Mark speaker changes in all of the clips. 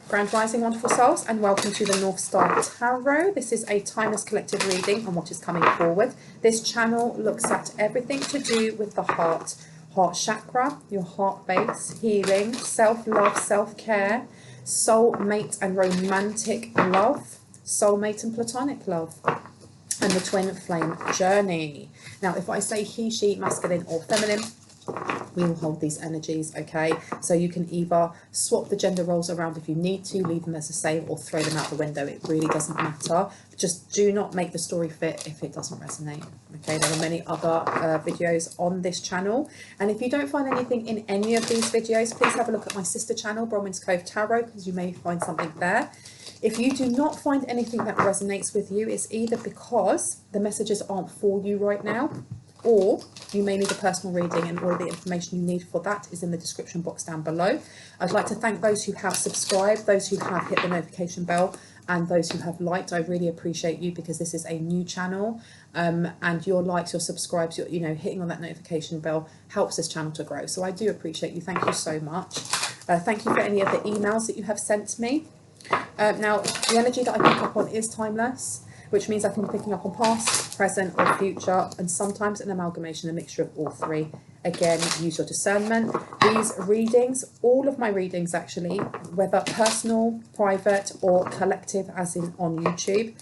Speaker 1: Grand Rising, wonderful souls, and welcome to the North Star Tarot. This is a timeless collective reading on what is coming forward. This channel looks at everything to do with the heart chakra, your heart base, healing, self-love, self-care, soulmate and romantic love, soulmate and platonic love, and the twin flame journey. Now, if I say he, she, masculine or feminine, we will hold these energies, okay? So you can either swap the gender roles around if you need to, leave them as the same, or throw them out the window. It really doesn't matter. Just do not make the story fit if it doesn't resonate, okay? There are many other videos on this channel. And if you don't find anything in any of these videos, please have a look at my sister channel, Bronwyn's Cove Tarot, because you may find something there. If you do not find anything that resonates with you, it's either because the messages aren't for you right now, or you may need a personal reading, and all of the information you need for that is in the description box down below. I'd like to thank those who have subscribed, those who have hit the notification bell, and those who have liked. I really appreciate you, because this is a new channel, and your likes, your subscribes, your, hitting on that notification bell helps this channel to grow. So I do appreciate you. Thank you so much. Thank you for any of the emails that you have sent me. Now, the energy that I pick up on is timeless, which means I can be picking up on past, present or future, and sometimes an amalgamation, a mixture of all three. Again, use your discernment. These readings, all of my readings actually, whether personal, private or collective as in on YouTube,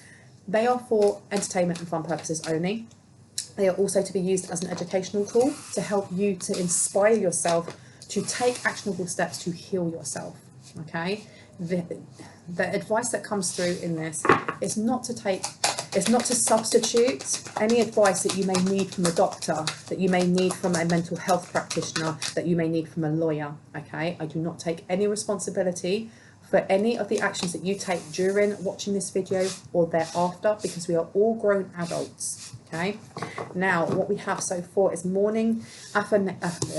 Speaker 1: they are for entertainment and fun purposes only. They are also to be used as an educational tool to help you to inspire yourself to take actionable steps to heal yourself, okay? The advice that comes through in this is not to substitute any advice that you may need from a doctor, that you may need from a mental health practitioner, that you may need from a lawyer, okay? I do not take any responsibility for any of the actions that you take during watching this video or thereafter, because we are all grown adults, okay? Now, what we have so far is morning affirmations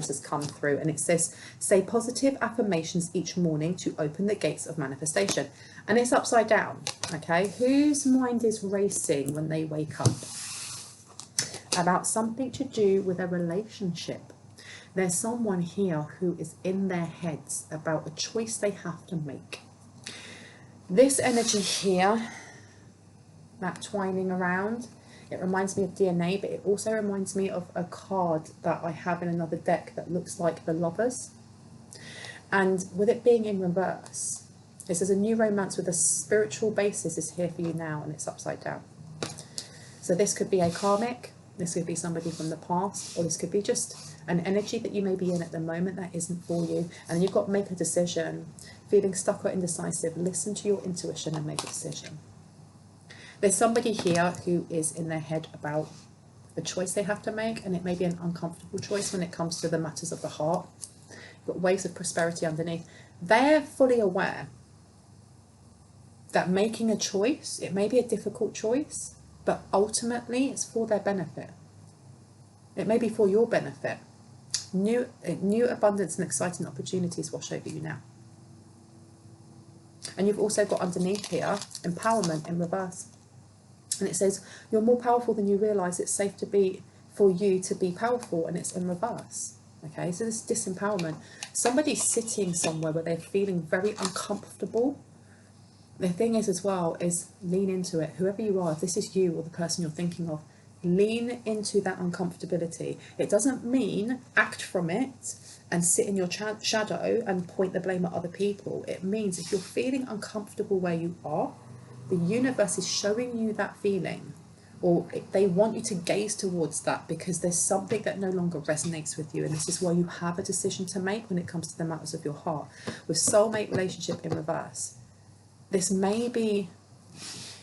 Speaker 1: has come through, and it says, say positive affirmations each morning to open the gates of manifestation. And it's upside down, okay? Whose mind is racing when they wake up about something to do with a relationship? There's someone here who is in their heads about a choice they have to make. This energy here, that twining around, it reminds me of DNA, but it also reminds me of a card that I have in another deck that looks like the Lovers. And with it being in reverse, it says a new romance with a spiritual basis is here for you now, and it's upside down. So this could be a karmic, this could be somebody from the past, or this could be just an energy that you may be in at the moment that isn't for you, and you've got to make a decision. Feeling stuck or indecisive, listen to your intuition and make a decision. There's somebody here who is in their head about a choice they have to make, and it may be an uncomfortable choice when it comes to the matters of the heart. You've got waves of prosperity underneath. They're fully aware that making a choice, it may be a difficult choice, but ultimately it's for their benefit. It may be for your benefit. New abundance and exciting opportunities wash over you now. And you've also got underneath here empowerment in reverse. And it says, you're more powerful than you realise. It's safe for you to be powerful, and it's in reverse. Okay, so this disempowerment. Somebody's sitting somewhere where they're feeling very uncomfortable. The thing is as well is lean into it. Whoever you are, if this is you or the person you're thinking of, lean into that uncomfortability. It doesn't mean act from it and sit in your shadow and point the blame at other people. It means if you're feeling uncomfortable where you are, the universe is showing you that feeling, or they want you to gaze towards that, because there's something that no longer resonates with you. And this is why you have a decision to make when it comes to the matters of your heart. With soulmate relationship in reverse, this may be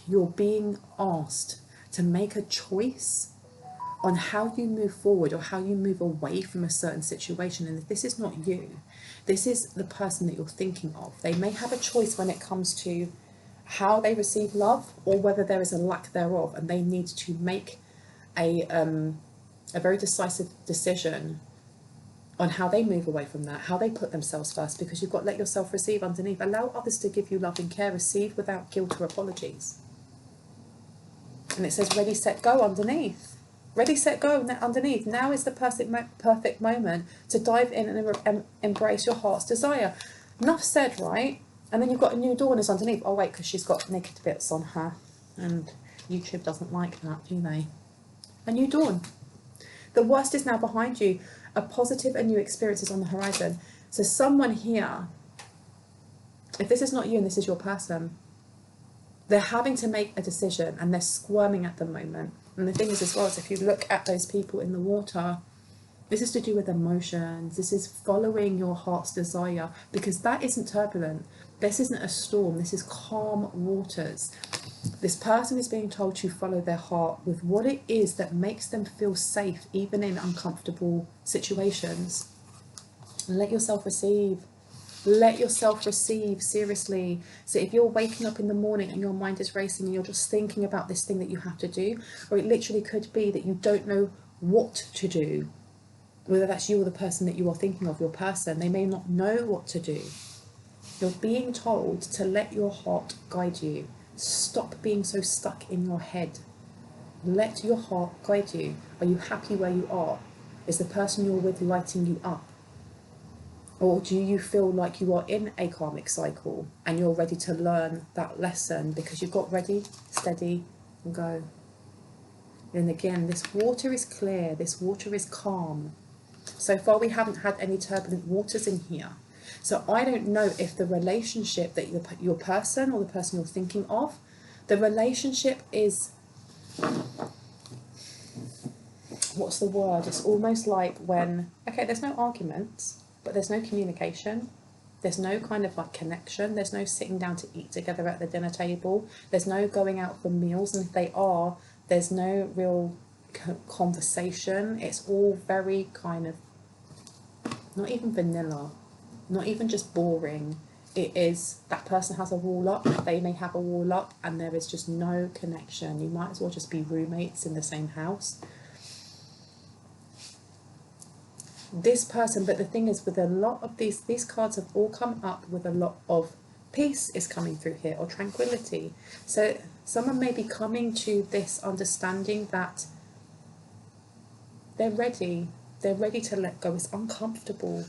Speaker 1: you're being asked to make a choice on how you move forward or how you move away from a certain situation. And if this is not you, this is the person that you're thinking of. They may have a choice when it comes to how they receive love, or whether there is a lack thereof, and they need to make a very decisive decision on how they move away from that, how they put themselves first, because you've got let yourself receive underneath. Allow others to give you love and care. Receive without guilt or apologies. And it says ready, set, go underneath. Ready, set, go. Underneath. Now is the perfect moment to dive in and embrace your heart's desire. Enough said, right? And then you've got a new dawn is underneath. Oh wait, because she's got naked bits on her, and YouTube doesn't like that, do they? A new dawn. The worst is now behind you. A positive and new experience is on the horizon. So someone here, if this is not you and this is your person, they're having to make a decision and they're squirming at the moment. And the thing is as well, is if you look at those people in the water, this is to do with emotions. This is following your heart's desire, because that isn't turbulent. This isn't a storm. This is calm waters. This person is being told to follow their heart with what it is that makes them feel safe, even in uncomfortable situations. And let yourself receive. Let yourself receive, seriously. So if you're waking up in the morning and your mind is racing and you're just thinking about this thing that you have to do, or it literally could be that you don't know what to do, whether that's you or the person that you are thinking of, your person, they may not know what to do. You're being told to let your heart guide you. Stop being so stuck in your head. Let your heart guide you. Are you happy where you are? Is the person you're with lighting you up? Or do you feel like you are in a karmic cycle and you're ready to learn that lesson because you've got ready, steady, and go? And again, this water is clear. This water is calm. So far, we haven't had any turbulent waters in here. So I don't know if the relationship that your person or the person you're thinking of, the relationship is, what's the word? It's almost like when, okay, there's no arguments, but there's no communication. There's no kind of like connection. There's no sitting down to eat together at the dinner table. There's no going out for meals. And if they are, there's no real conversation. It's all very kind of, not even vanilla, not even just boring. It is, that person has a wall up, they may have a wall up, and there is just no connection. You might as well just be roommates in the same house. This person, but the thing is, with a lot of these cards have all come up with a lot of peace is coming through here, or tranquility. So someone may be coming to this understanding that they're ready to let go. It's uncomfortable.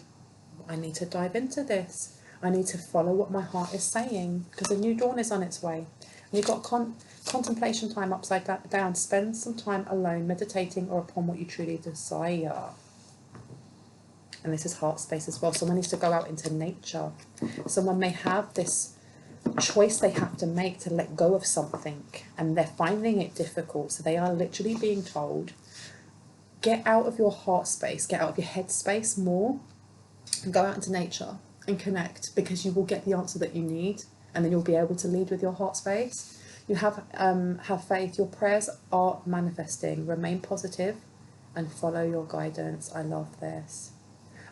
Speaker 1: I need to dive into this. I need to follow what my heart is saying, because a new dawn is on its way. And you've got contemplation time upside down. Spend some time alone, meditating or upon what you truly desire. And this is heart space as well. Someone needs to go out into nature. Someone may have this choice they have to make to let go of something, and they're finding it difficult. So they are literally being told, get out of your heart space, get out of your head space more, and go out into nature and connect, because you will get the answer that you need, and then you'll be able to lead with your heart space. You have faith. Your prayers are manifesting. Remain positive and follow your guidance. I love this.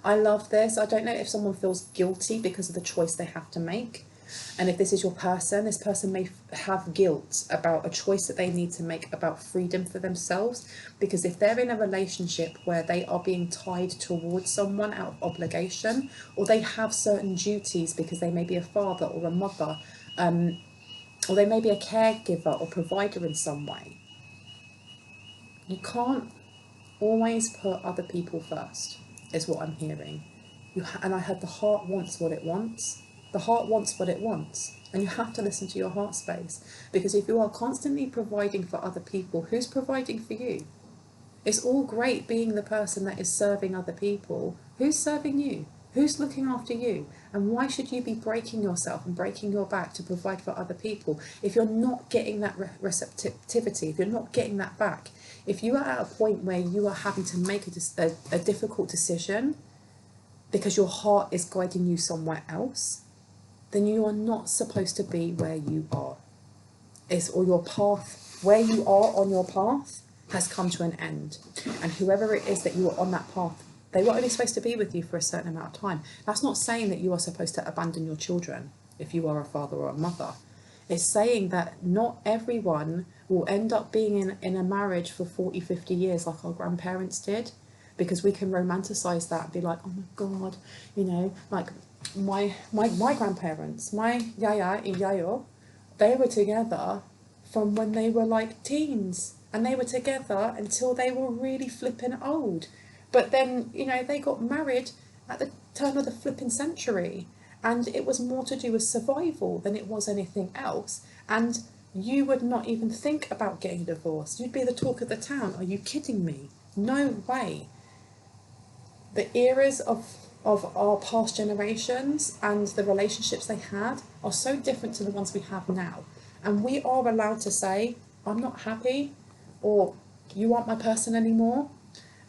Speaker 1: I love this. I don't know if someone feels guilty because of the choice they have to make. And if this is your person, this person may have guilt about a choice that they need to make about freedom for themselves. Because if they're in a relationship where they are being tied towards someone out of obligation, or they have certain duties because they may be a father or a mother, or they may be a caregiver or provider in some way, you can't always put other people first, is what I'm hearing. And I heard the heart wants what it wants. The heart wants what it wants, and you have to listen to your heart space, because if you are constantly providing for other people, who's providing for you? It's all great being the person that is serving other people. Who's serving you? Who's looking after you? And why should you be breaking yourself and breaking your back to provide for other people if you're not getting that receptivity, if you're not getting that back? If you are at a point where you are having to make a difficult decision because your heart is guiding you somewhere else, then you are not supposed to be where you are. Or your path, where you are on your path, has come to an end. And whoever it is that you are on that path, they were only supposed to be with you for a certain amount of time. That's not saying that you are supposed to abandon your children if you are a father or a mother. It's saying that not everyone will end up being in a marriage for 40, 50 years like our grandparents did, because we can romanticize that and be like, oh my God, you know, like my grandparents, my yaya and yayo, they were together from when they were like teens. and they were together until they were really flipping old. But then, you know, they got married at the turn of the flipping century, and it was more to do with survival than it was anything else. And you would not even think about getting divorced. You'd be the talk of the town. Are you kidding me? No way. The eras of our past generations and the relationships they had are so different to the ones we have now. And we are allowed to say, I'm not happy, or you aren't my person anymore.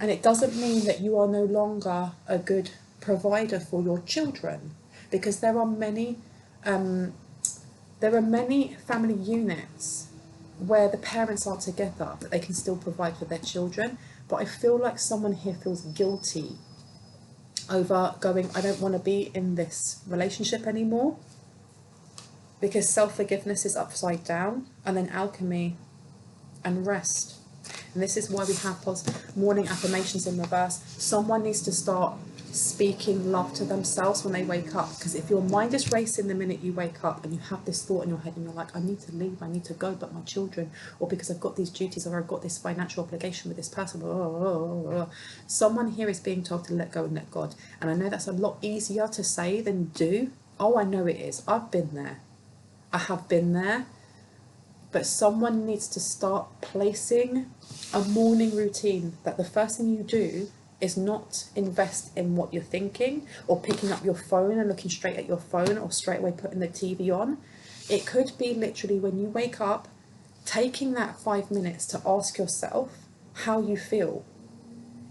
Speaker 1: And it doesn't mean that you are no longer a good provider for your children, because there are many family units where the parents are together, but they can still provide for their children. But I feel like someone here feels guilty over going, I don't want to be in this relationship anymore, because self-forgiveness is upside down, and then alchemy and rest. And this is why we have morning affirmations in reverse. Someone needs to start speaking love to themselves when they wake up, because if your mind is racing the minute you wake up and you have this thought in your head and you're like, I need to leave, I need to go, but my children, or because I've got these duties, or I've got this financial obligation with this person, someone here is being told to let go and let God. And I know that's a lot easier to say than do. Oh, I know it is. I've been there. I have been there. But someone needs to start placing a morning routine that the first thing you do is not invest in what you're thinking, or picking up your phone and looking straight at your phone, or straight away putting the TV on. It could be literally when you wake up, taking that 5 minutes to ask yourself how you feel.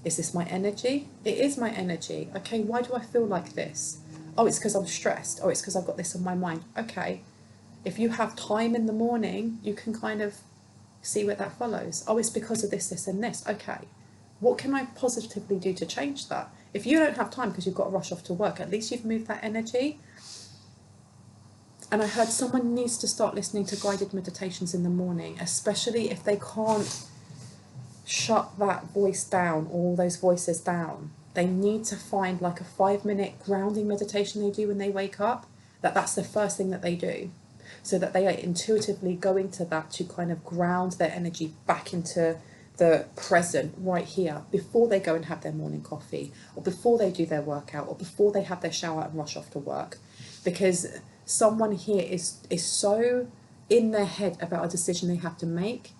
Speaker 1: Is this my energy? It is my energy. Okay, why do I feel like this? Oh, it's because I'm stressed. Oh, it's because I've got this on my mind. Okay. If you have time in the morning, you can kind of see where that follows. Oh, it's because of this, this and this. Okay, what can I positively do to change that? If you don't have time because you've got to rush off to work, at least you've moved that energy. And I heard someone needs to start listening to guided meditations in the morning, especially if they can't shut that voice down, all those voices down. They need to find like a 5-minute grounding meditation they do when they wake up, that's the first thing that they do, so that they are intuitively going to that to kind of ground their energy back into the present right here, before they go and have their morning coffee, or before they do their workout, or before they have their shower and rush off to work. Because someone here is so in their head about a decision they have to make,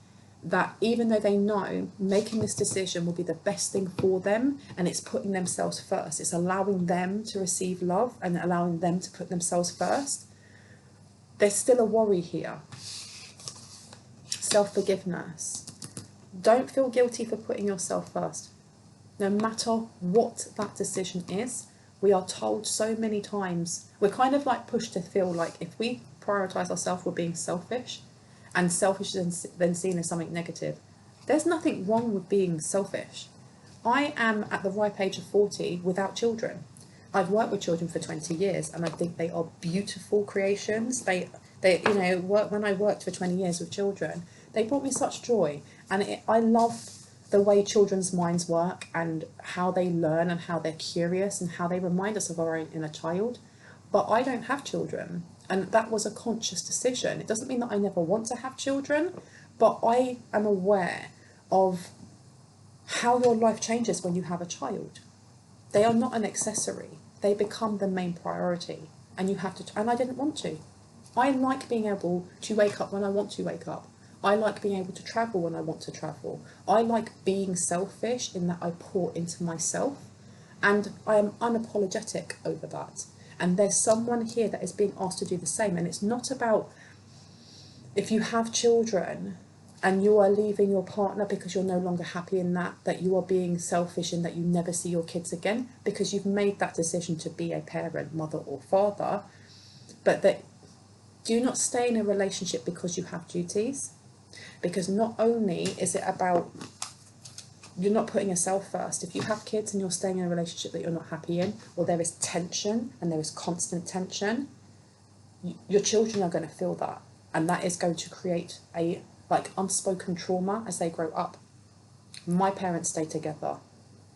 Speaker 1: that even though they know making this decision will be the best thing for them, and it's putting themselves first, it's allowing them to receive love and allowing them to put themselves first, there's still a worry here. Self-forgiveness. Don't feel guilty for putting yourself first. No matter what that decision is, we are told so many times, we're kind of like pushed to feel like if we prioritise ourselves, we're being selfish, and selfish is then seen as something negative. There's nothing wrong with being selfish. I am at the ripe age of 40 without children. I've worked with children for 20 years, and I think they are beautiful creations. They you know, when I worked for 20 years with children, they brought me such joy. And I love the way children's minds work, and how they learn, and how they're curious, and how they remind us of our own inner child. But I don't have children, and that was a conscious decision. It doesn't mean that I never want to have children, but I am aware of how your life changes when you have a child. They are not an accessory. They become the main priority, and you have to, and I didn't want to. I like being able to wake up when I want to wake up. I like being able to travel when I want to travel. I like being selfish in that I pour into myself, and I am unapologetic over that. And there's someone here that is being asked to do the same. And it's not about, if you have children and you are leaving your partner because you're no longer happy in that you are being selfish in that you never see your kids again, because you've made that decision to be a parent, mother or father. But that, do not stay in a relationship because you have duties. Because not only is it about, you're not putting yourself first. If you have kids and you're staying in a relationship that you're not happy in, or there is tension and there is constant tension, your children are going to feel that. And that is going to create a unspoken trauma as they grow up. My parents stay together,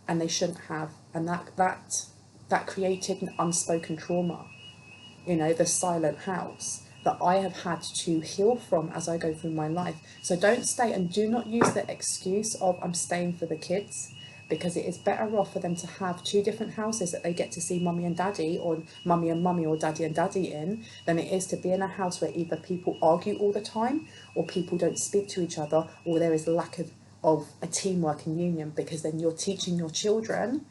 Speaker 1: and they shouldn't have. And that created an unspoken trauma. You know, the silent house. that I have had to heal from as I go through my life. So don't stay, and do not use the excuse of I'm staying for the kids, because it is better off for them to have 2 different houses that they get to see mummy and daddy, or mummy and mummy, or daddy and daddy in, than it is to be in a house where either people argue all the time, or people don't speak to each other, or there is lack of a teamwork and union, because then you're teaching your children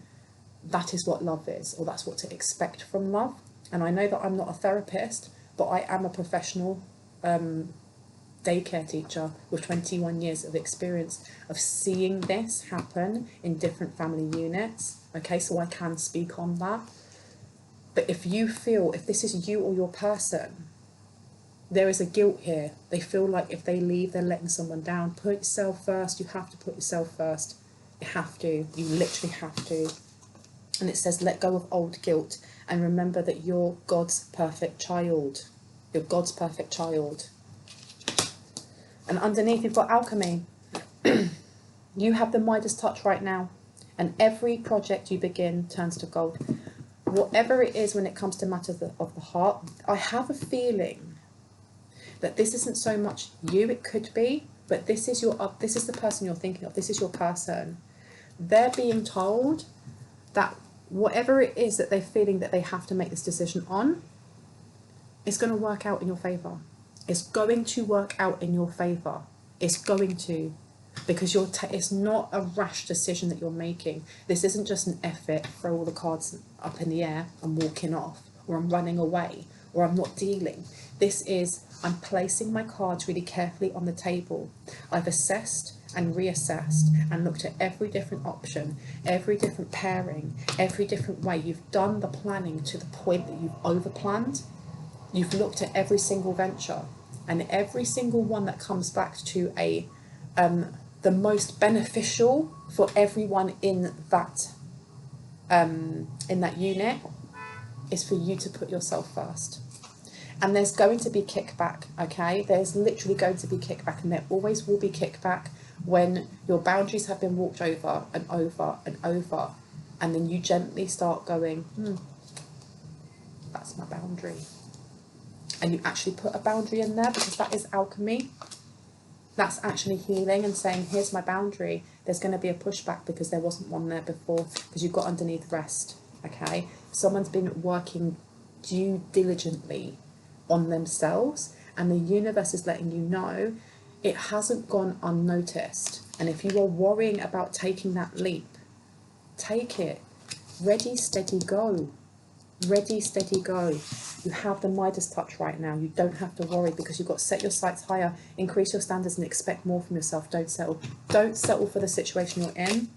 Speaker 1: that is what love is, or that's what to expect from love. And I know that I'm not a therapist, but I am a professional daycare teacher with 21 years of experience of seeing this happen in different family units. Okay, so I can speak on that. But if you feel, if this is you or your person, there is a guilt here. They feel like if they leave, they're letting someone down. Put yourself first. You have to put yourself first. You have to. You literally have to. And it says, let go of old guilt and remember that you're God's perfect child. You're God's perfect child. And underneath you've got alchemy. You have the Midas touch right now. And every project you begin turns to gold. Whatever it is when it comes to matters of the heart, I have a feeling that this isn't so much you, it could be, but this is the person you're thinking of. This is your person. They're being told that whatever it is that they're feeling that they have to make this decision on, it's going to work out in your favour. It's going to work out in your favour. It's going to. Because it's not a rash decision that you're making. This isn't just an effort, throw all the cards up in the air, I'm walking off, or I'm running away, or I'm not dealing. This is, I'm placing my cards really carefully on the table. I've assessed and reassessed and looked at every different option, every different pairing, every different way. You've done the planning to the point that you've over-planned. You've looked at every single venture, and every single one that comes back to the most beneficial for everyone in that unit is for you to put yourself first. And there's going to be kickback, okay? There's literally going to be kickback, and there always will be kickback when your boundaries have been walked over and over and over, and then you gently start going, that's my boundary. And you actually put a boundary in there, because that is alchemy. That's actually healing and saying, here's my boundary. There's going to be a pushback because there wasn't one there before, because you've got underneath rest, okay? Someone's been working due diligently on themselves, and the universe is letting you know it hasn't gone unnoticed. And if you are worrying about taking that leap, take it. Ready, steady, go. Ready, steady, go. You have the Midas touch right now. You don't have to worry, because you've got to set your sights higher, increase your standards, and expect more from yourself. Don't settle. Don't settle for the situation you're in.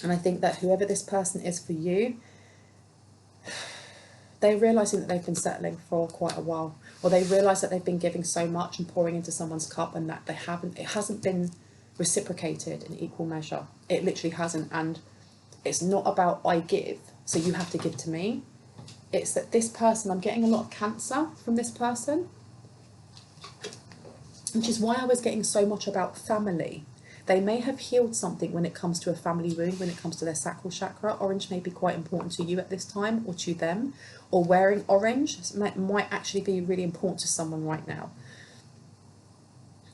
Speaker 1: And I think that whoever this person is for you, they're realising that they've been settling for quite a while, or they realise that they've been giving so much and pouring into someone's cup, and that it hasn't been reciprocated in equal measure. It literally hasn't. And it's not about I give, so you have to give to me. It's that this person, I'm getting a lot of Cancer from this person, which is why I was getting so much about family. They may have healed something when it comes to a family wound, when it comes to their sacral chakra. Orange may be quite important to you at this time, or to them, or wearing orange might actually be really important to someone right now.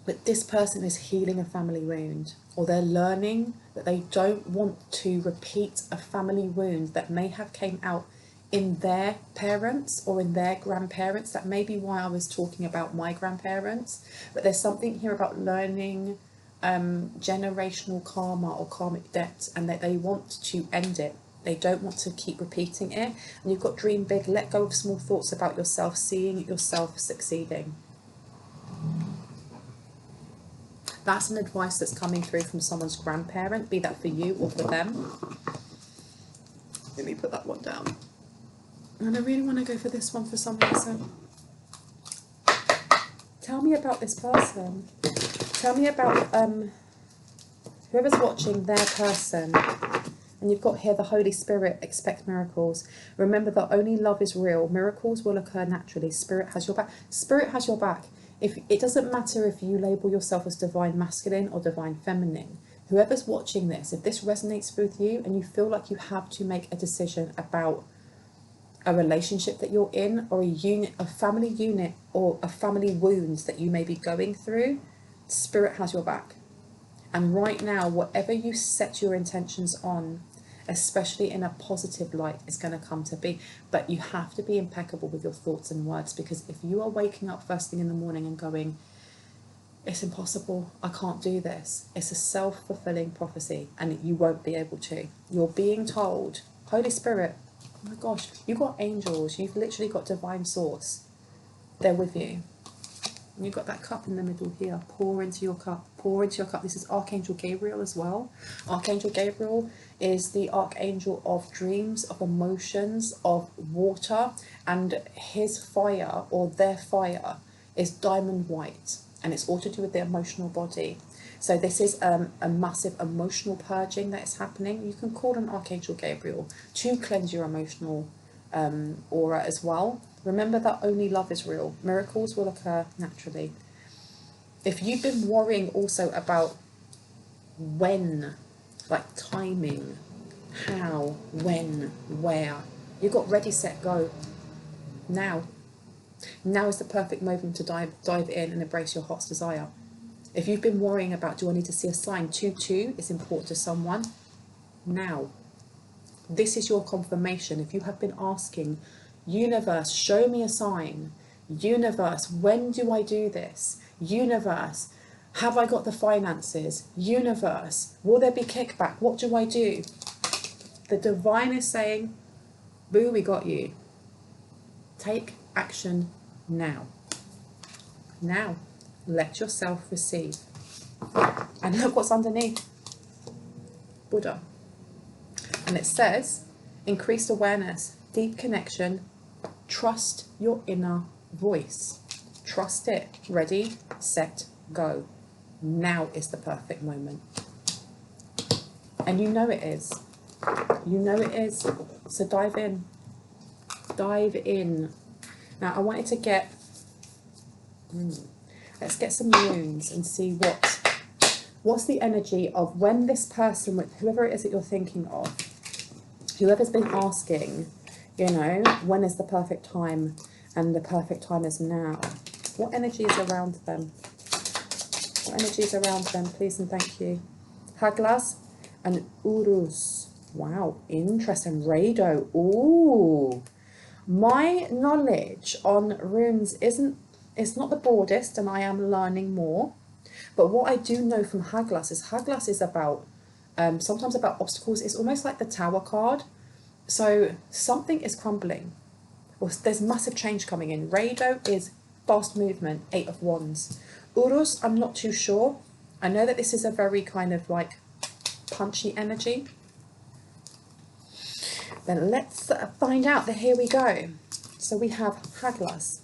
Speaker 1: But this person is healing a family wound, or they're learning that they don't want to repeat a family wound that may have came out in their parents or in their grandparents. That may be why I was talking about my grandparents. But there's something here about learning generational karma or karmic debt, and that they want to end it. They don't want to keep repeating it. And you've got dream big, let go of small thoughts about yourself, seeing yourself succeeding. That's an advice that's coming through from someone's grandparent, be that for you or for them. Let me put that one down. And I really want to go for this one for some reason. Tell me about this person. Tell me about whoever's watching, their person. And you've got here the Holy Spirit, expect miracles. Remember that only love is real. Miracles will occur naturally. Spirit has your back. Spirit has your back. If it doesn't matter if you label yourself as divine masculine or divine feminine. Whoever's watching this, if this resonates with you and you feel like you have to make a decision about a relationship that you're in, or a unit, a family unit, or a family wounds that you may be going through, Spirit has your back. And right now, whatever you set your intentions on, especially in a positive light, is going to come to be. But you have to be impeccable with your thoughts and words, because if you are waking up first thing in the morning and going, it's impossible, I can't do this, it's a self-fulfilling prophecy, and you won't be able to. You're being told, Holy Spirit, oh my gosh, you've got angels, you've literally got divine source, they're with you. And you've got that cup in the middle here. Pour into your cup. Pour into your cup. This is Archangel Gabriel as well. Archangel Gabriel is the archangel of dreams, of emotions, of water. And his fire, or their fire, is diamond white. And it's all to do with the emotional body. So this is a massive emotional purging that is happening. You can call on Archangel Gabriel to cleanse your emotional aura as well. Remember that only love is real. Miracles will occur naturally. If you've been worrying also about when, like timing, how, when, where, you got ready, set, go. Now. Now is the perfect moment to dive in and embrace your heart's desire. If you've been worrying about, do I need to see a sign? 2-2 is important to someone. Now. This is your confirmation. If you have been asking, universe, show me a sign. Universe, when do I do this? Universe, have I got the finances? Universe, will there be kickback? What do I do? The divine is saying, boo, we got you. Take action now. Now, let yourself receive. And look what's underneath. Buddha. And it says, increased awareness, deep connection, trust your inner voice. Trust it. Ready, set, go. Now is the perfect moment. And you know it is. You know it is. So dive in. Dive in. Now I wanted to get, let's get some runes and see what's the energy of when this person, with whoever it is that you're thinking of, whoever's been asking, you know, when is the perfect time, and the perfect time is now. What energy is around them? What energy is around them, please and thank you. Haglas and Urus. Wow, interesting. Rado. Ooh. My knowledge on runes it's not the broadest, and I am learning more. But what I do know from Haglas is about, sometimes about obstacles. It's almost like the Tower card. So something is crumbling. Or there's massive change coming in. Rado is fast movement, 8 of Wands. Urus, I'm not too sure. I know that this is a very kind of like punchy energy. Then let's find out. Here we go. So we have Haglas.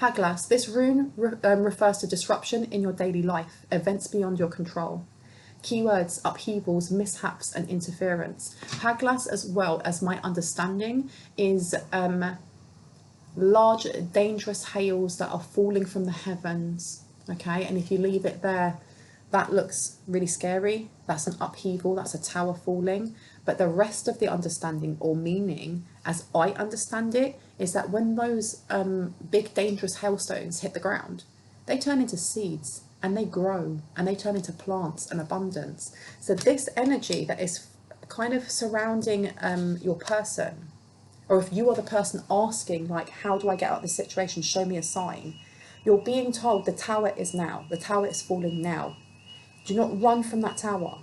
Speaker 1: Haglas, this rune refers to disruption in your daily life, events beyond your control. Keywords, upheavals, mishaps and interference. Haglas, as well as my understanding, is large dangerous hails that are falling from the heavens. Okay, and if you leave it there, that looks really scary. That's an upheaval, that's a tower falling. But the rest of the understanding or meaning, as I understand it, is that when those big dangerous hailstones hit the ground, they turn into seeds and they grow and they turn into plants and abundance. So this energy that is kind of surrounding your person, or if you are the person asking, like, how do I get out of this situation? Show me a sign. You're being told the tower is now. The tower is falling now. Do not run from that tower.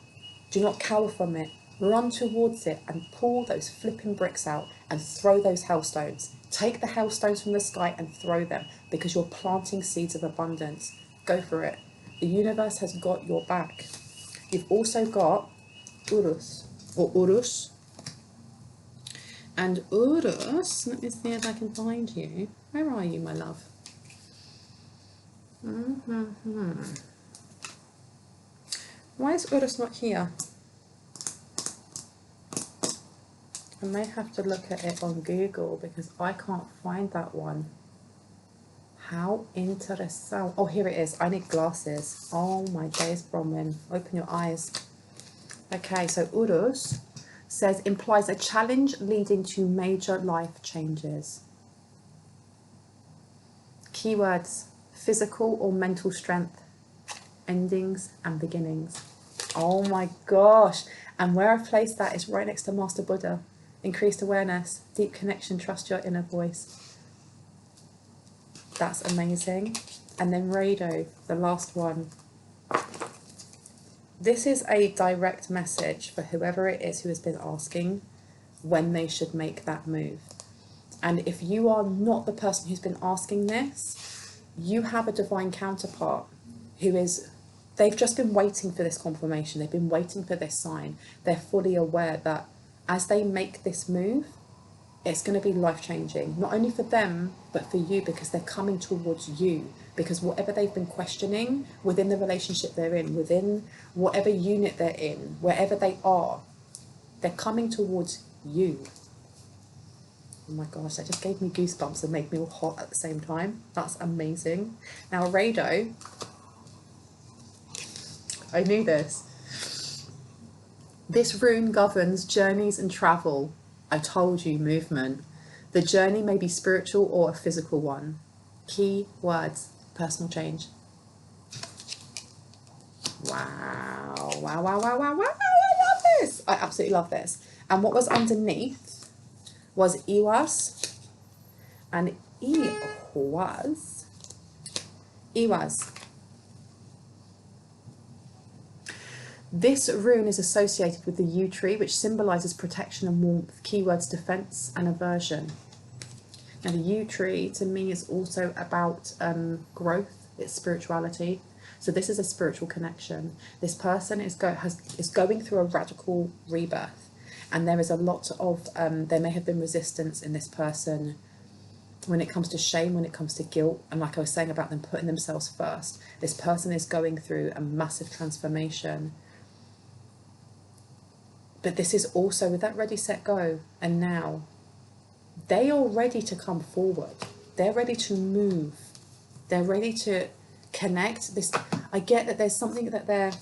Speaker 1: Do not cower from it. Run towards it and pull those flipping bricks out and throw those hailstones. Take the hailstones from the sky and throw them, because you're planting seeds of abundance. Go for it. The universe has got your back. You've also got Urus, or Urus. And Urus, let me see if I can find you. Where are you, my love? Why is Urus not here? I may have to look at it on Google because I can't find that one. How interesting. Oh, here it is. I need glasses. Oh my days, Bronwyn. Open your eyes. Okay, so Urus. says implies a challenge leading to major life changes. Keywords: physical or mental strength, endings and beginnings. Oh my gosh. And where I've placed that is right next to Master Buddha. Increased awareness, deep connection, trust your inner voice. That's amazing. And then Rado, the last one. This is a direct message for whoever it is who has been asking when they should make that move. And if you are not the person who's been asking this, you have a divine counterpart who is, they've just been waiting for this confirmation. They've been waiting for this sign. They're fully aware that as they make this move, it's going to be life-changing, not only for them, but for you, because they're coming towards you. Because whatever they've been questioning within the relationship they're in, within whatever unit they're in, wherever they are, they're coming towards you. Oh my gosh, that just gave me goosebumps and made me all hot at the same time. That's amazing. Now, Rado, I knew this. This rune governs journeys and travel. I told you, movement. The journey may be spiritual or a physical one. Key words: personal change. Wow, wow, wow, wow, wow, wow. I love this. I absolutely love this. And what was underneath was Iwas and Iwas. This rune is associated with the yew tree, which symbolises protection and warmth. Keywords: defence and aversion. Now, the yew tree to me is also about growth. It's spirituality. So this is a spiritual connection. This person is going through a radical rebirth, and there is a lot of there may have been resistance in this person when it comes to shame, when it comes to guilt, and like I was saying about them putting themselves first. This person is going through a massive transformation. But this is also with that ready, set, go, and now. They are ready to come forward. They're ready to move. They're ready to connect. This, I get that there's something that there's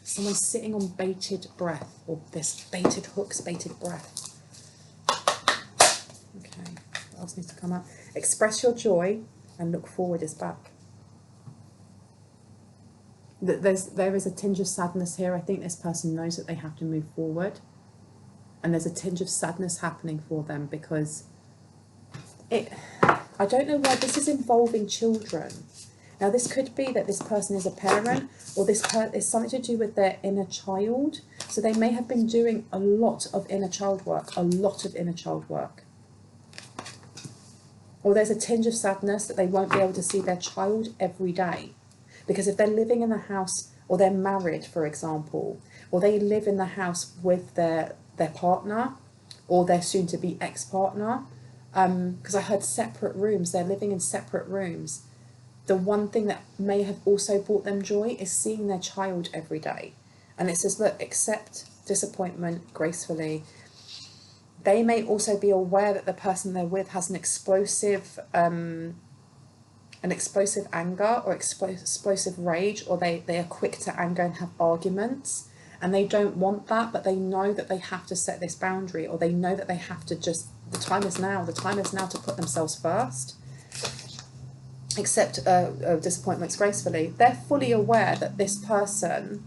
Speaker 1: someone sitting on bated breath, or this baited hooks, bated breath. Okay, what else needs to come up? Express your joy and look forward is back. There is a tinge of sadness here. I think this person knows that they have to move forward. And there's a tinge of sadness happening for them because I don't know why this is involving children. Now, this could be that this person is a parent, or this is something to do with their inner child. So they may have been doing a lot of inner child work, Or there's a tinge of sadness that they won't be able to see their child every day. Because if they're living in a house, or they're married, for example, or they live in the house with their partner, or their soon-to-be ex-partner, because I heard separate rooms, they're living in separate rooms. The one thing that may have also brought them joy is seeing their child every day. And it says, look, accept disappointment gracefully. They may also be aware that the person they're with has an explosive anger or explosive rage, or they are quick to anger and have arguments. And they don't want that, but they know that they have to set this boundary, or they know that they have to just, the time is now to put themselves first. Accept disappointments gracefully. They're fully aware that this person,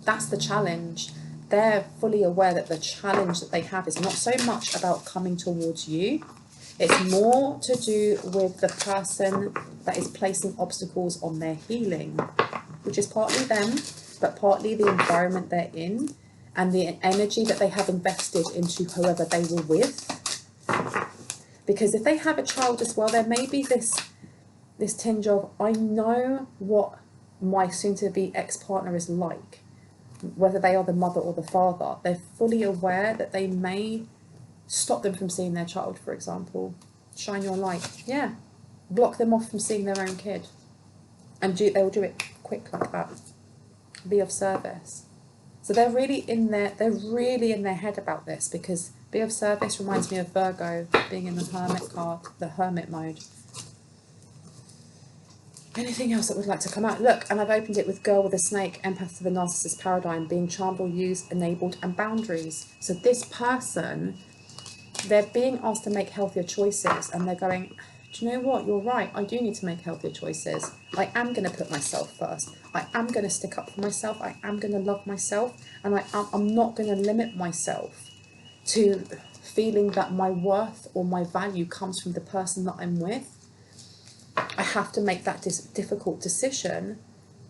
Speaker 1: that's the challenge. They're fully aware that the challenge that they have is not so much about coming towards you. It's more to do with the person that is placing obstacles on their healing, which is partly them, but partly the environment they're in and the energy that they have invested into whoever they were with. Because if they have a child as well, there may be this tinge of, I know what my soon-to-be ex-partner is like, whether they are the mother or the father. They're fully aware that they may stop them from seeing their child, for example. Shine your light. Yeah. Block them off from seeing their own kid. And they will do it quick like that. Be of service. So they're really in their head about this, because be of service reminds me of Virgo being in the hermit card, the hermit mode. Anything else that would like to come out? Look, and I've opened it with girl with a snake, empath to the narcissist paradigm, being charmed or used, enabled, and boundaries. So this person, they're being asked to make healthier choices, and they're going, do you know what? You're right. I do need to make healthier choices. I am going to put myself first. I am going to stick up for myself. I am going to love myself, and I'm not going to limit myself to feeling that my worth or my value comes from the person that I'm with. I have to make that difficult decision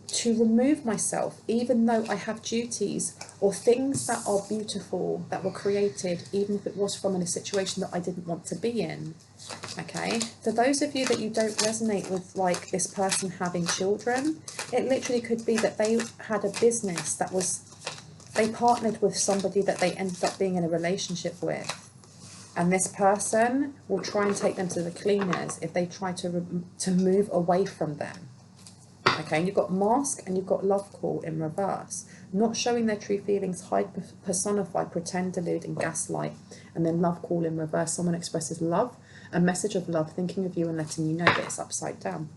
Speaker 1: to remove myself, even though I have duties or things that are beautiful that were created, even if it was from in a situation that I didn't want to be in. Okay, for those of you that you don't resonate with, like this person having children, it literally could be that they had a business that was, they partnered with somebody that they ended up being in a relationship with. And this person will try and take them to the cleaners if they try to move away from them. Okay, and you've got mask and you've got love call in reverse. Not showing their true feelings, hide, personify, pretend, delude, and gaslight. And then love call in reverse. Someone expresses love, a message of love, thinking of you and letting you know that it's upside down.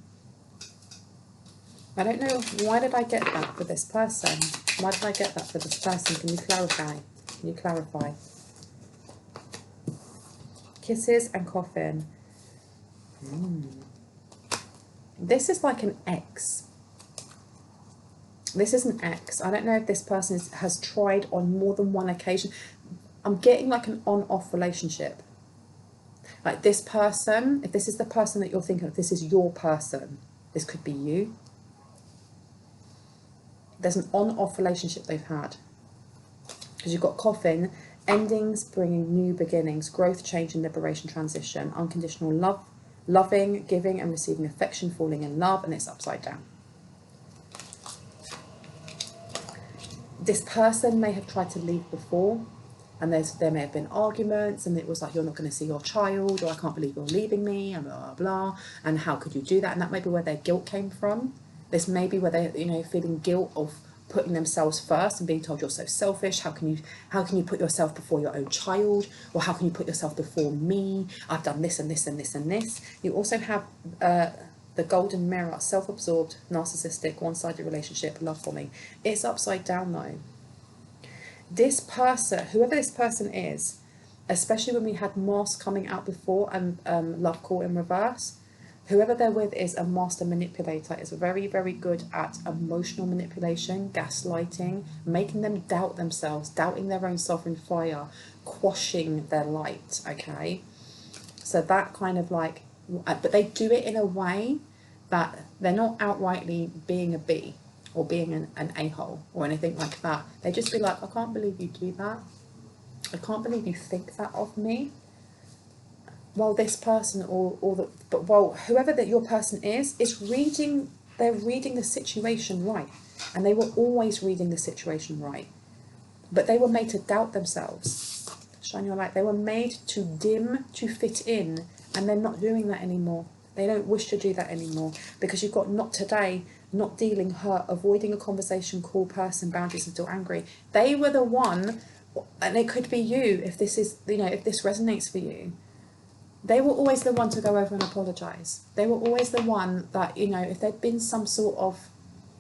Speaker 1: I don't know, why did I get that for this person? Why did I get that for this person? Can you clarify? Can you clarify? Kisses and coffin. This is like an ex. This is an ex. I don't know if this person has tried on more than one occasion. I'm getting like an on-off relationship. Like this person, if this is the person that you're thinking of, this is your person. This could be you. There's an on-off relationship they've had. Because you've got coffin, endings bringing new beginnings, growth, change and liberation, transition, unconditional love, loving, giving and receiving affection, falling in love, and it's upside down. This person may have tried to leave before, and there may have been arguments, and it was like, you're not going to see your child, or I can't believe you're leaving me, and blah, blah, blah, and how could you do that? And that may be where their guilt came from. This may be where they're, you know, feeling guilt of putting themselves first and being told you're so selfish. How can you put yourself before your own child? Or how can you put yourself before me? I've done this and this and this and this. You also have the golden mirror, self-absorbed, narcissistic, one-sided relationship, love bombing. It's upside down though. This person, whoever this person is, especially when we had mask coming out before and love call in reverse, whoever they're with is a master manipulator, is very, very good at emotional manipulation, gaslighting, making them doubt themselves, doubting their own self in fire, quashing their light, okay? So that kind of like, but they do it in a way that they're not outrightly being a B or being an a-hole or anything like that. They just be like, I can't believe you do that. I can't believe you think that of me. Well, this person whoever that your person is reading, they're reading the situation right. And they were always reading the situation right. But they were made to doubt themselves. Shine your light. They were made to dim, to fit in, and they're not doing that anymore. They don't wish to do that anymore, because you've got not today, not dealing, hurt, avoiding a conversation, call, person, boundaries, and still angry. They were the one, and it could be you if this is, you know, if this resonates for you. They were always the one to go over and apologise. They were always the one that, you know, if there'd been some sort of,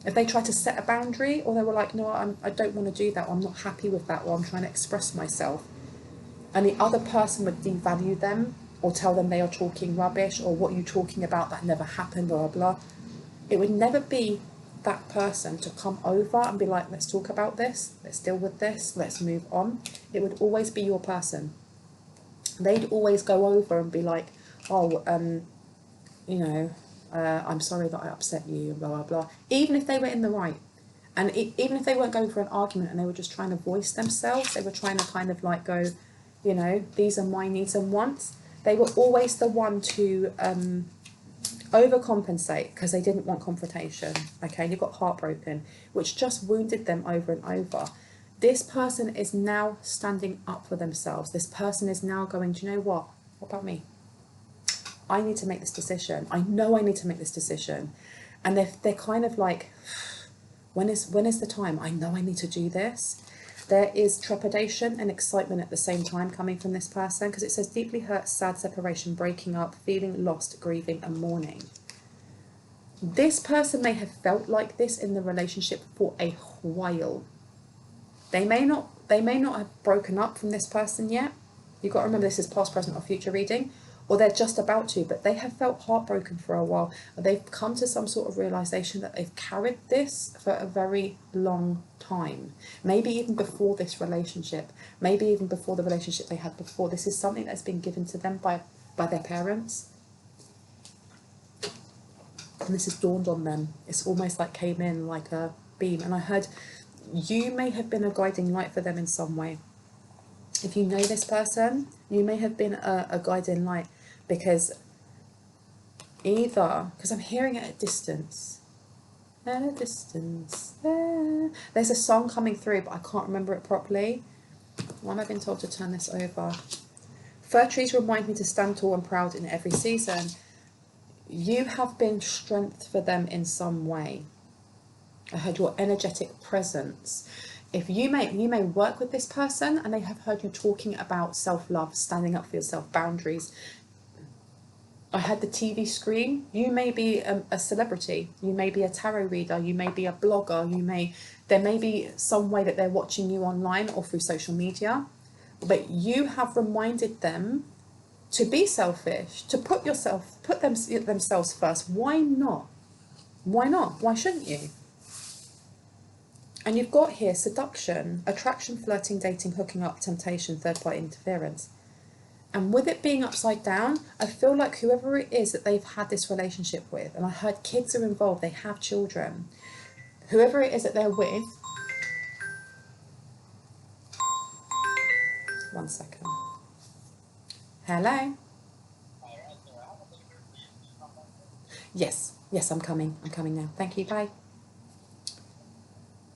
Speaker 1: if they tried to set a boundary, or they were like, no, I don't want to do that, or I'm not happy with that, or I'm trying to express myself, and the other person would devalue them, or tell them they are talking rubbish, or what are you talking about, that never happened, blah, blah, blah. It would never be that person to come over and be like, let's talk about this, let's deal with this, let's move on. It would always be your person. They'd always go over and be like, oh, you know, I'm sorry that I upset you, blah, blah, blah. Even if they were in the right. And even if they weren't going for an argument and they were just trying to voice themselves, they were trying to kind of like go, you know, these are my needs and wants. They were always the one to overcompensate because they didn't want confrontation. Okay, and you got heartbroken, which just wounded them over and over. This person is now standing up for themselves. This person is now going, do you know what? What about me? I need to make this decision. I know I need to make this decision. And they're kind of like, when is the time? I know I need to do this. There is trepidation and excitement at the same time coming from this person, because it says deeply hurt, sad, separation, breaking up, feeling lost, grieving and mourning. This person may have felt like this in the relationship for a while. They may not have broken up from this person yet. You've got to remember this is past, present or future reading, or they're just about to, but they have felt heartbroken for a while. They've come to some sort of realization that they've carried this for a very long time. Maybe even before this relationship, maybe even before the relationship they had before. This is something that's been given to them by their parents. And this has dawned on them. It's almost like came in like a beam. And I heard you may have been a guiding light for them in some way. If you know this person, you may have been a guiding light, because I'm hearing it at a distance. At a distance. There's a song coming through, but I can't remember it properly. Why am I being told to turn this over? Fir trees remind me to stand tall and proud in every season. You have been strength for them in some way. I heard your energetic presence. If you may work with this person and they have heard you talking about self-love, standing up for yourself, boundaries. I had the TV screen. You may be a celebrity. You may be a tarot reader. You may be a blogger. There may be some way that they're watching you online or through social media, but you have reminded them to be selfish, to put themselves first. Why not? Why not? Why shouldn't you? And you've got here seduction, attraction, flirting, dating, hooking up, temptation, third-party interference. And with it being upside down, I feel like whoever it is that they've had this relationship with, and I heard kids are involved, they have children, whoever it is that they're with, one second. Hello? Yes, I'm coming now. Thank you, bye.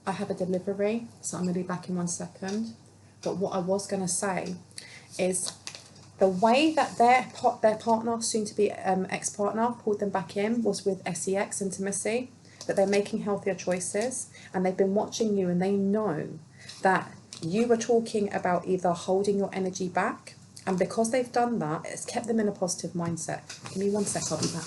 Speaker 1: I have a delivery, so I'm going to be back in 1 second. But what I was going to say is the way that their partner, soon to be ex-partner, pulled them back in was with sex, intimacy, that they're making healthier choices, and they've been watching you, and they know that you were talking about either holding your energy back, and because they've done that, it's kept them in a positive mindset. Give me 1 sec, I'll be back.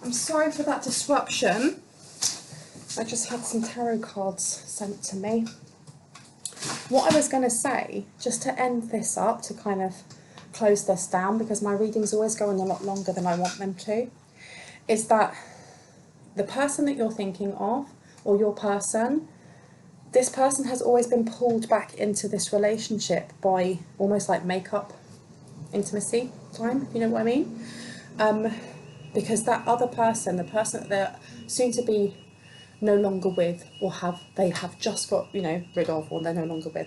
Speaker 1: I'm sorry for that disruption. I just had some tarot cards sent to me. What I was going to say, just to end this up, to kind of close this down, because my readings always go on a lot longer than I want them to, is that the person that you're thinking of, or your person, this person has always been pulled back into this relationship by almost like makeup intimacy time, if you know what I mean. Because that other person, the person that they're soon to be no longer with, or they have just got, rid of, or they're no longer with,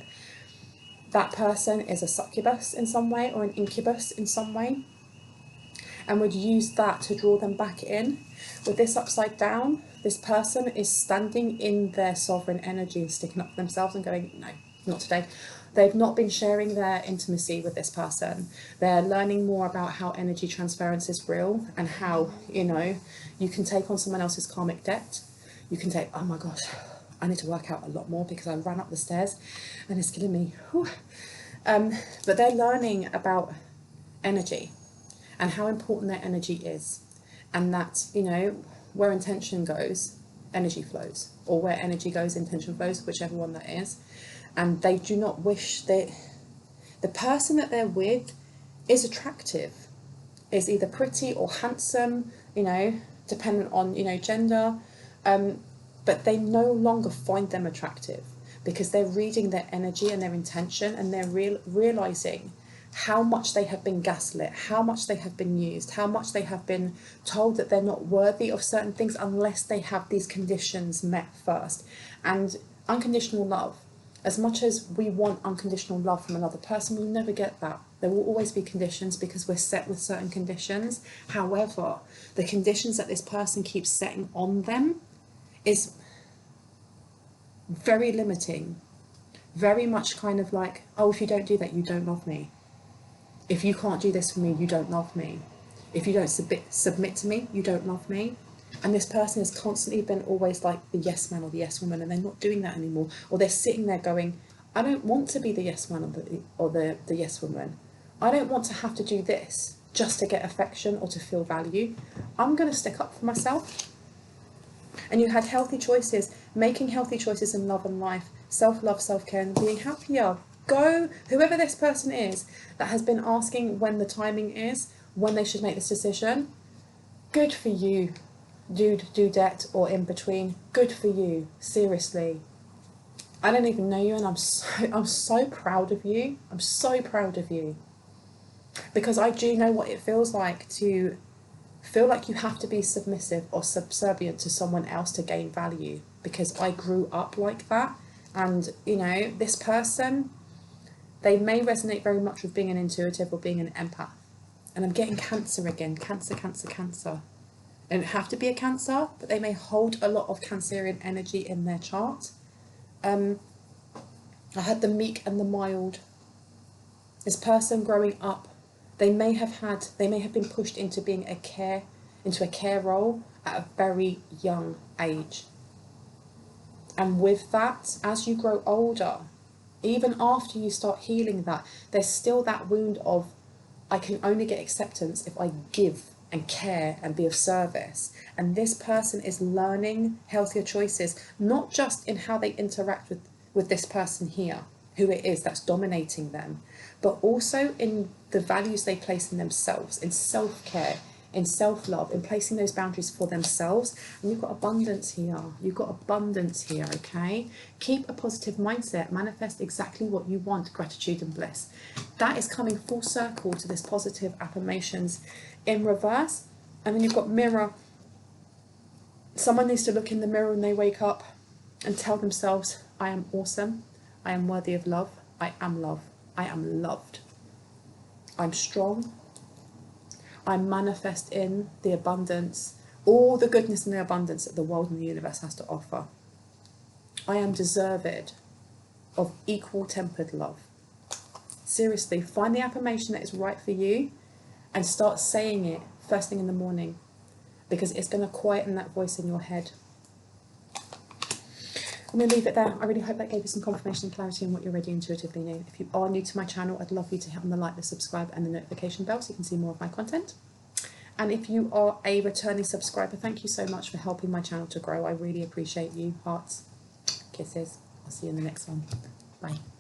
Speaker 1: that person is a succubus in some way, or an incubus in some way, and would use that to draw them back in. With this upside down, this person is standing in their sovereign energy and sticking up for themselves and going, no, not today. They've not been sharing their intimacy with this person. They're learning more about how energy transference is real, and how, you can take on someone else's karmic debt. You can take, oh my gosh, I need to work out a lot more because I ran up the stairs and it's killing me. But they're learning about energy and how important their energy is. And that, where intention goes, energy flows, or where energy goes, intention flows, whichever one that is. And they do not wish that the person that they're with is attractive, is either pretty or handsome, you know, dependent on, you know, gender, but they no longer find them attractive because they're reading their energy and their intention, and they're realizing how much they have been gaslit, how much they have been used, how much they have been told that they're not worthy of certain things unless they have these conditions met first. And unconditional love, as much as we want unconditional love from another person, we'll never get that. There will always be conditions because we're set with certain conditions. However, the conditions that this person keeps setting on them is very limiting, very much kind of like, oh, if you don't do that, you don't love me. If you can't do this for me, you don't love me. If you don't submit to me, you don't love me. And this person has constantly been always like the yes man or the yes woman, and they're not doing that anymore. Or they're sitting there going, I don't want to be the yes man or the yes woman. I don't want to have to do this just to get affection or to feel value. I'm going to stick up for myself. And you had healthy choices, making healthy choices in love and life, self-love, self-care, and being happier. Go, whoever this person is that has been asking when the timing is, when they should make this decision, good for you, dude, dudette, or in between. Good for you, seriously. I don't even know you, and I'm so proud of you. I'm so proud of you. Because I do know what it feels like to feel like you have to be submissive or subservient to someone else to gain value, because I grew up like that. And, you know, this person, they may resonate very much with being an intuitive or being an empath. And I'm getting Cancer again, Cancer. They don't have to be a Cancer, but they may hold a lot of Cancerian energy in their chart. I had the meek and the mild. This person growing up, they may have been pushed into being a care role at a very young age. And with that, as you grow older, even after you start healing that, there's still that wound of, I can only get acceptance if I give and care and be of service. And this person is learning healthier choices, not just in how they interact with this person here, who it is that's dominating them, but also in the values they place in themselves, in self-care, in self-love, in placing those boundaries for themselves. And you've got abundance here. You've got abundance here, okay? Keep a positive mindset. Manifest exactly what you want, gratitude and bliss. That is coming full circle to this positive affirmations in reverse. And then you've got mirror. Someone needs to look in the mirror when they wake up and tell themselves, I am awesome. I am worthy of love. I am love. I am loved. I'm strong. I manifest in the abundance, all the goodness and the abundance that the world and the universe has to offer. I am deserved of equal tempered love. Seriously, find the affirmation that is right for you and start saying it first thing in the morning, because it's going to quieten that voice in your head. I'm going to leave it there. I really hope that gave you some confirmation and clarity on what you already intuitively knew. If you are new to my channel, I'd love you to hit on the like, the subscribe and the notification bell so you can see more of my content. And if you are a returning subscriber, thank you so much for helping my channel to grow. I really appreciate you. Hearts, kisses. I'll see you in the next one. Bye.